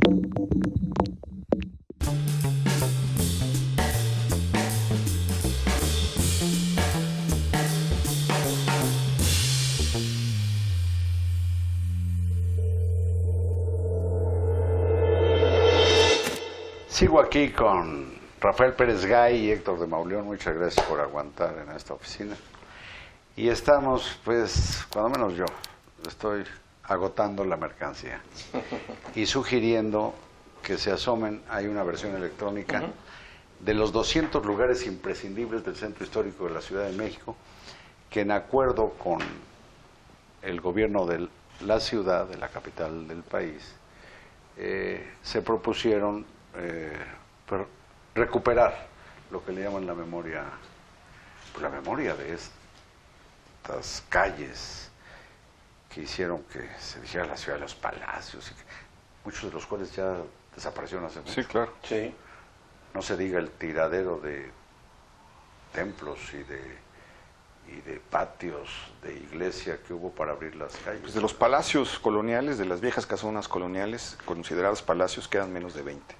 Sigo aquí con Rafael Pérez Gay y Héctor de Mauleón. Muchas gracias por aguantar en esta oficina. Y estamos, pues, cuando menos yo, estoy agotando la mercancía y sugiriendo que se asomen, hay una versión electrónica de los 200 lugares imprescindibles del centro histórico de la Ciudad de México, que en acuerdo con el gobierno de la ciudad, de la capital del país, se propusieron recuperar lo que le llaman la memoria, pues la memoria de estas calles que hicieron que se dijera la ciudad de los palacios, muchos de los cuales ya desaparecieron hace mucho. Sí, claro. Sí. No se diga el tiradero de templos y de patios de iglesia que hubo para abrir las calles. Pues de los palacios coloniales, de las viejas casonas coloniales, consideradas palacios, quedan menos de 20.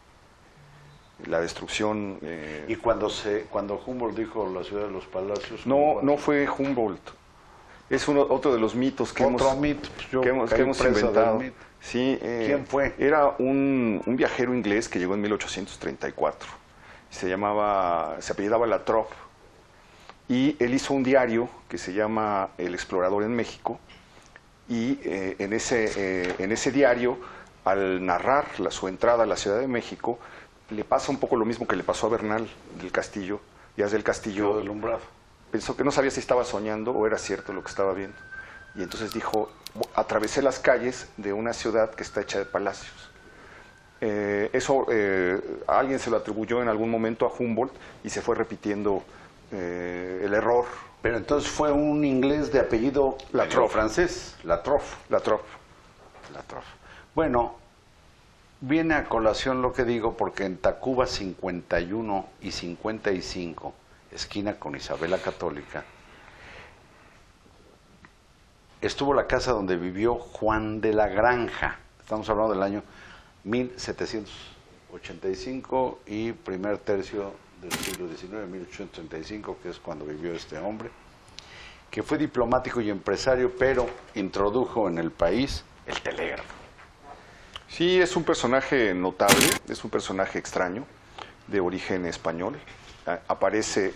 La destrucción... Y cuando Humboldt dijo la ciudad de los palacios... No fue Humboldt. Es otro de los mitos que hemos inventado. Sí, ¿quién fue? Era un viajero inglés que llegó en 1834. Se apellidaba Latrobe. Y él hizo un diario que se llama El Explorador en México. Y en ese diario, al narrar su entrada a la Ciudad de México, le pasa un poco lo mismo que le pasó a Bernal del Castillo. Díaz del Castillo deslumbrado. Pensó que no sabía si estaba soñando o era cierto lo que estaba viendo. Y entonces dijo, atravesé las calles de una ciudad que está hecha de palacios. A alguien se lo atribuyó en algún momento a Humboldt y se fue repitiendo el error. Pero entonces fue un inglés de apellido Latrobe. francés, Latrobe. Bueno, viene a colación lo que digo porque en Tacuba 51 y 55, esquina con Isabel la Católica, estuvo la casa donde vivió Juan de la Granja. Estamos hablando del año 1785 y primer tercio del siglo XIX, 1835, que es cuando vivió este hombre, que fue diplomático y empresario, pero introdujo en el país el telégrafo. Sí, es un personaje notable, es un personaje extraño, de origen español.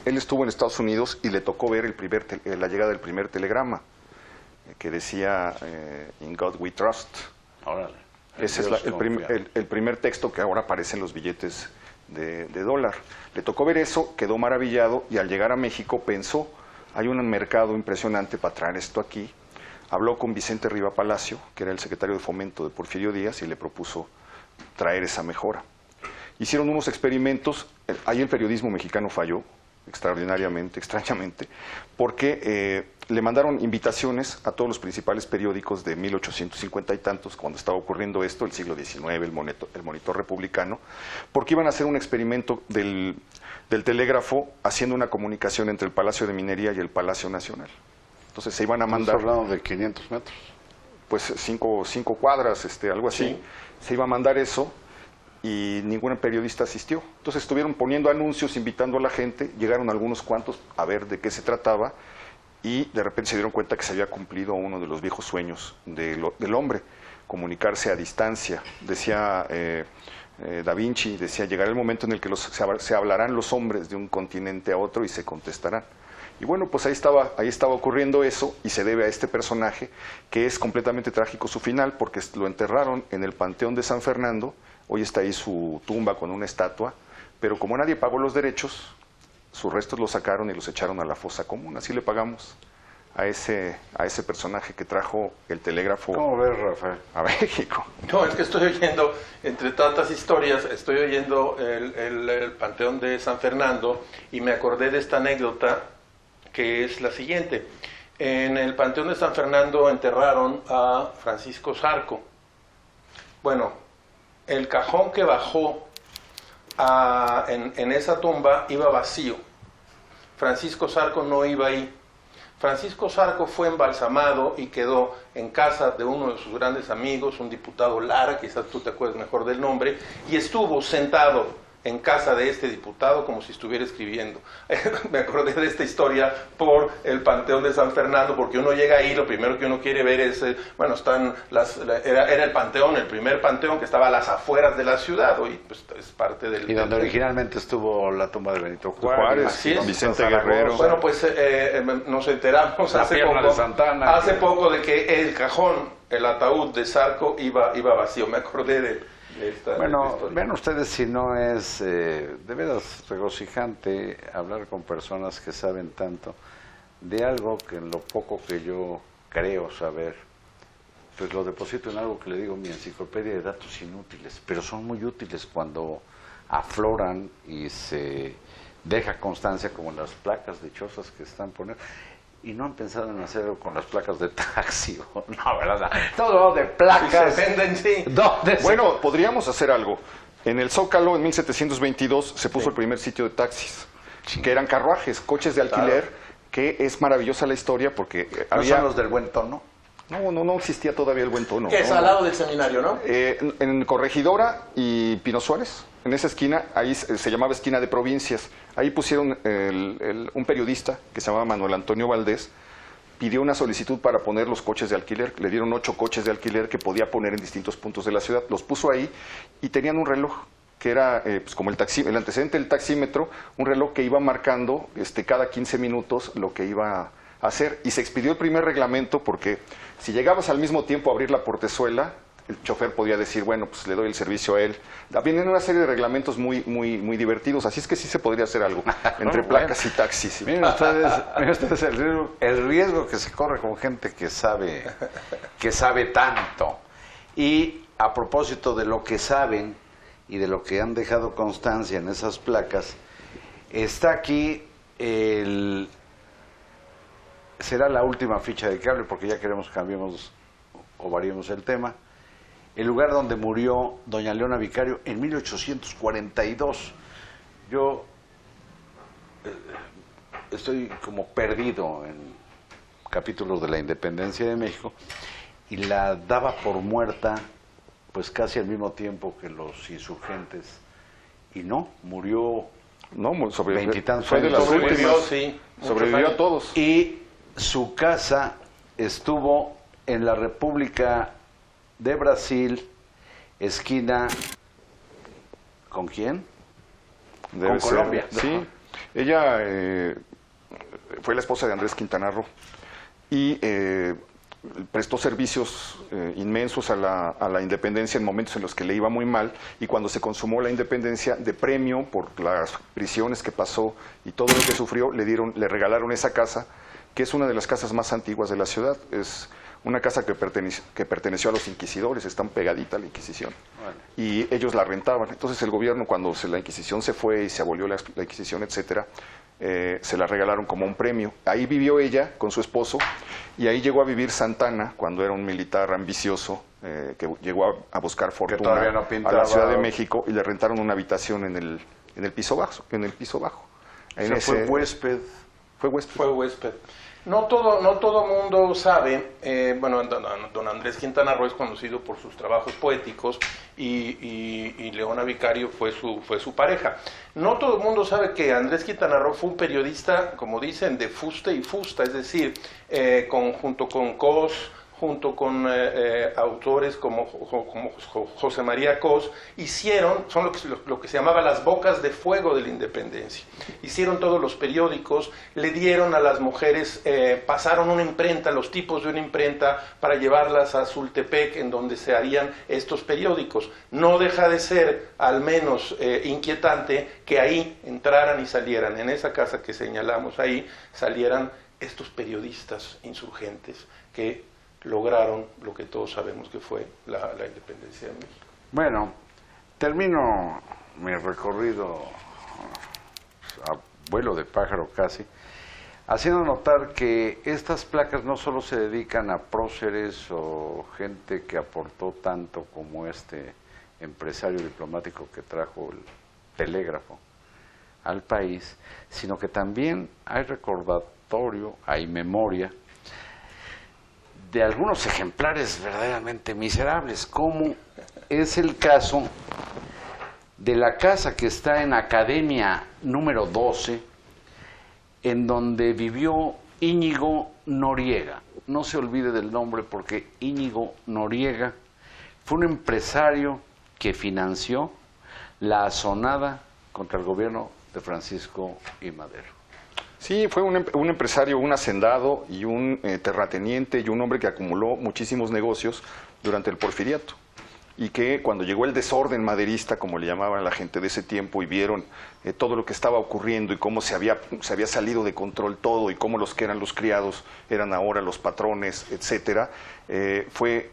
Él estuvo en Estados Unidos y le tocó ver la llegada del primer telegrama, que decía In God We Trust. Órale. Ese es el primer texto que ahora aparece en los billetes de dólar. Le tocó ver eso, quedó maravillado y al llegar a México pensó, hay un mercado impresionante para traer esto aquí. Habló con Vicente Riva Palacio, que era el secretario de Fomento de Porfirio Díaz, y le propuso traer esa mejora. Hicieron unos experimentos, ahí el periodismo mexicano falló, extraordinariamente, extrañamente, porque le mandaron invitaciones a todos los principales periódicos de 1850 y tantos, cuando estaba ocurriendo esto, el siglo XIX, el Monitor Republicano, porque iban a hacer un experimento del telégrafo haciendo una comunicación entre el Palacio de Minería y el Palacio Nacional. Entonces se iban a mandar... ¿Estamos hablando de 500 metros? Pues cinco cuadras, algo así. Sí. Se iba a mandar eso y ningún periodista asistió. Entonces estuvieron poniendo anuncios, invitando a la gente, llegaron algunos cuantos a ver de qué se trataba y de repente se dieron cuenta que se había cumplido uno de los viejos sueños del hombre, comunicarse a distancia. Decía Da Vinci, llegará el momento en el que se hablarán los hombres de un continente a otro y se contestarán. Y bueno, pues ahí estaba ocurriendo eso y se debe a este personaje que es completamente trágico su final porque lo enterraron en el Panteón de San Fernando, hoy está ahí su tumba con una estatua, pero como nadie pagó los derechos, sus restos los sacaron y los echaron a la fosa común, así le pagamos a ese personaje que trajo el telégrafo. ¿Cómo ves, Rafael? A México. No, es que estoy oyendo, entre tantas historias, estoy oyendo el Panteón de San Fernando y me acordé de esta anécdota que es la siguiente. En el Panteón de San Fernando enterraron a Francisco Zarco. Bueno, el cajón que bajó en esa tumba iba vacío. Francisco Zarco no iba ahí. Francisco Zarco fue embalsamado y quedó en casa de uno de sus grandes amigos, un diputado Lara, quizás tú te acuerdes mejor del nombre, y estuvo sentado en casa de este diputado como si estuviera escribiendo. Me acordé de esta historia por el Panteón de San Fernando, porque uno llega ahí, lo primero que uno quiere ver es, bueno, era el Panteón, el primer Panteón que estaba a las afueras de la ciudad, y pues es parte del... Y donde originalmente estuvo la tumba de Benito Juárez, así es. Vicente Guerrero. Bueno, pues nos enteramos La hace pierna de Santana, hace poco de que el cajón, el ataúd de Zarco iba vacío. Me acordé de esta Bueno, historia. vean ustedes si no es de veras regocijante hablar con personas que saben tanto de algo que en lo poco que yo creo saber, pues lo deposito en algo que le digo mi enciclopedia de datos inútiles, pero son muy útiles cuando afloran y se deja constancia, como las placas dichosas que están poniendo. Y no han pensado en hacerlo con las placas de taxi, no, ¿verdad? Todo de placas. Y se venden, sí. Bueno, podríamos hacer algo. En el Zócalo, en 1722, se puso el primer sitio de taxis, que eran carruajes, coches de alquiler, que es maravillosa la historia porque ¿No había... son los del buen tono? No existía todavía el buen tono. Que es al lado del seminario, ¿no? En Corregidora y Pino Suárez, en esa esquina, ahí se llamaba esquina de provincias. Ahí pusieron un periodista que se llamaba Manuel Antonio Valdés, pidió una solicitud para poner los coches de alquiler. Le dieron 8 coches de alquiler que podía poner en distintos puntos de la ciudad. Los puso ahí y tenían un reloj que era pues como el antecedente del taxímetro, un reloj que iba marcando cada 15 minutos lo que iba a hacer. Y se expidió el primer reglamento porque si llegabas al mismo tiempo a abrir la portezuela, el chofer podía decir, bueno, pues le doy el servicio a él. Vienen una serie de reglamentos muy divertidos, así es que sí se podría hacer algo entre placas y taxis. ¿Sí? Miren ustedes el riesgo que se corre con gente que sabe tanto. Y a propósito de lo que saben y de lo que han dejado constancia en esas placas, está aquí será la última ficha de cable, porque ya cambiemos o variemos el tema. El lugar donde murió doña Leona Vicario en 1842. Yo estoy como perdido en capítulos de la independencia de México y la daba por muerta pues casi al mismo tiempo que los insurgentes, y no, murió veintitantos fue de años las después. últimas, sí, sobrevivió a todos. Y su casa estuvo en la República de Brasil, esquina, ¿con quién? Debe con ser, Colombia. Sí, ella fue la esposa de Andrés Quintana Roo y prestó servicios inmensos a la independencia en momentos en los que le iba muy mal, y cuando se consumó la independencia, de premio por las prisiones que pasó y todo lo que sufrió, le regalaron esa casa, que es una de las casas más antiguas de la ciudad. Es una casa que perteneció a los inquisidores, están pegadita a la Inquisición. Vale. Y ellos la rentaban. Entonces el gobierno, cuando la Inquisición se fue y se abolió la Inquisición, etcétera, se la regalaron como un premio. Ahí vivió ella con su esposo, y ahí llegó a vivir Santana, cuando era un militar ambicioso, que llegó a buscar fortuna a la Ciudad de México, y le rentaron una habitación en el piso bajo. Fue huésped. Fue huésped. No todo mundo sabe, bueno, don Andrés Quintana Roo es conocido por sus trabajos poéticos y Leona Vicario fue su pareja. No todo el mundo sabe que Andrés Quintana Roo fue un periodista, como dicen, de fuste y fusta, es decir, junto con Cos, junto con autores como José María Cos, son lo que se llamaba las bocas de fuego de la independencia. Hicieron todos los periódicos, le dieron a las mujeres, pasaron una imprenta, los tipos de una imprenta, para llevarlas a Sultepec, en donde se harían estos periódicos. No deja de ser, al menos, inquietante que ahí entraran y salieran, en esa casa que señalamos ahí, salieran estos periodistas insurgentes que lograron lo que todos sabemos que fue la independencia de México. Bueno, termino mi recorrido a vuelo de pájaro casi, haciendo notar que estas placas no solo se dedican a próceres o gente que aportó tanto como este empresario diplomático que trajo el telégrafo al país, sino que también hay recordatorio, hay memoria de algunos ejemplares verdaderamente miserables, como es el caso de la casa que está en Academia número 12, en donde vivió Íñigo Noriega. No se olvide del nombre, porque Íñigo Noriega fue un empresario que financió la asonada contra el gobierno de Francisco I. Madero. Sí, fue un empresario, un hacendado y un terrateniente y un hombre que acumuló muchísimos negocios durante el porfiriato. Y que cuando llegó el desorden maderista, como le llamaban la gente de ese tiempo, y vieron todo lo que estaba ocurriendo y cómo se había salido de control todo, y cómo los que eran los criados eran ahora los patrones, etcétera, fue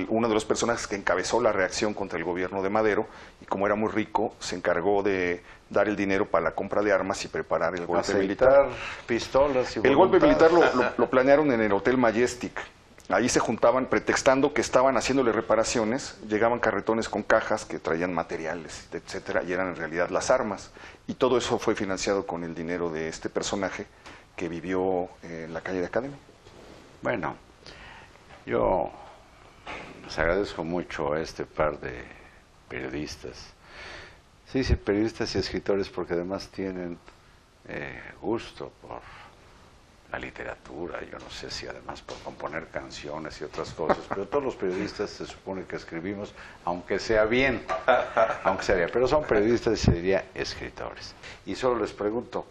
uno de los personajes que encabezó la reacción contra el gobierno de Madero, y como era muy rico, se encargó de dar el dinero para la compra de armas y preparar el golpe militar. Pistolas y el golpe voluntad. militar lo planearon en el Hotel Majestic. Ahí se juntaban, pretextando que estaban haciéndole reparaciones, llegaban carretones con cajas que traían materiales, etcétera, y eran en realidad las armas. Y todo eso fue financiado con el dinero de este personaje que vivió en la calle de Academia. Bueno, yo les agradezco mucho a este par de periodistas. Sí, sí, periodistas y escritores, porque además tienen gusto por la literatura, yo no sé si además por componer canciones y otras cosas, pero todos los periodistas se supone que escribimos, aunque sea bien, pero son periodistas y se diría escritores. Y solo les pregunto,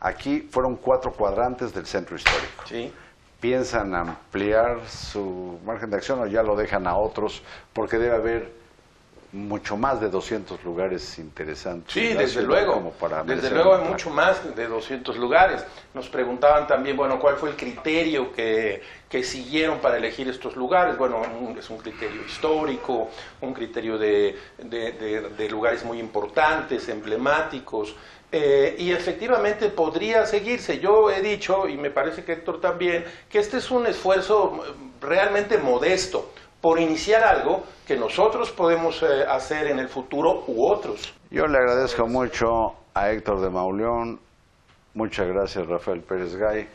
aquí fueron 4 cuadrantes del centro histórico. Sí. ¿Piensan ampliar su margen de acción o ya lo dejan a otros? Porque debe haber mucho más de 200 lugares interesantes. Sí, desde luego. Como para desde luego hay mucho más de 200 lugares. Nos preguntaban también, bueno, ¿cuál fue el criterio que siguieron para elegir estos lugares? Bueno, es un criterio histórico, un criterio de lugares muy importantes, emblemáticos. Y efectivamente podría seguirse. Yo he dicho, y me parece que Héctor también, que este es un esfuerzo realmente modesto por iniciar algo que nosotros podemos hacer en el futuro u otros. Yo le agradezco mucho a Héctor de Mauleón, muchas gracias Rafael Pérez Gay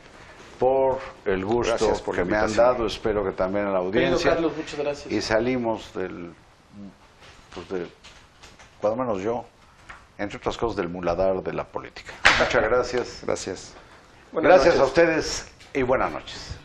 por el gusto por que me han dado, espero que también a la audiencia. Querido Carlos, muchas gracias. Y salimos cuando menos yo, entre otras cosas, del muladar de la política. Muchas gracias. Gracias. Buenas Gracias noches. a ustedes y buenas noches.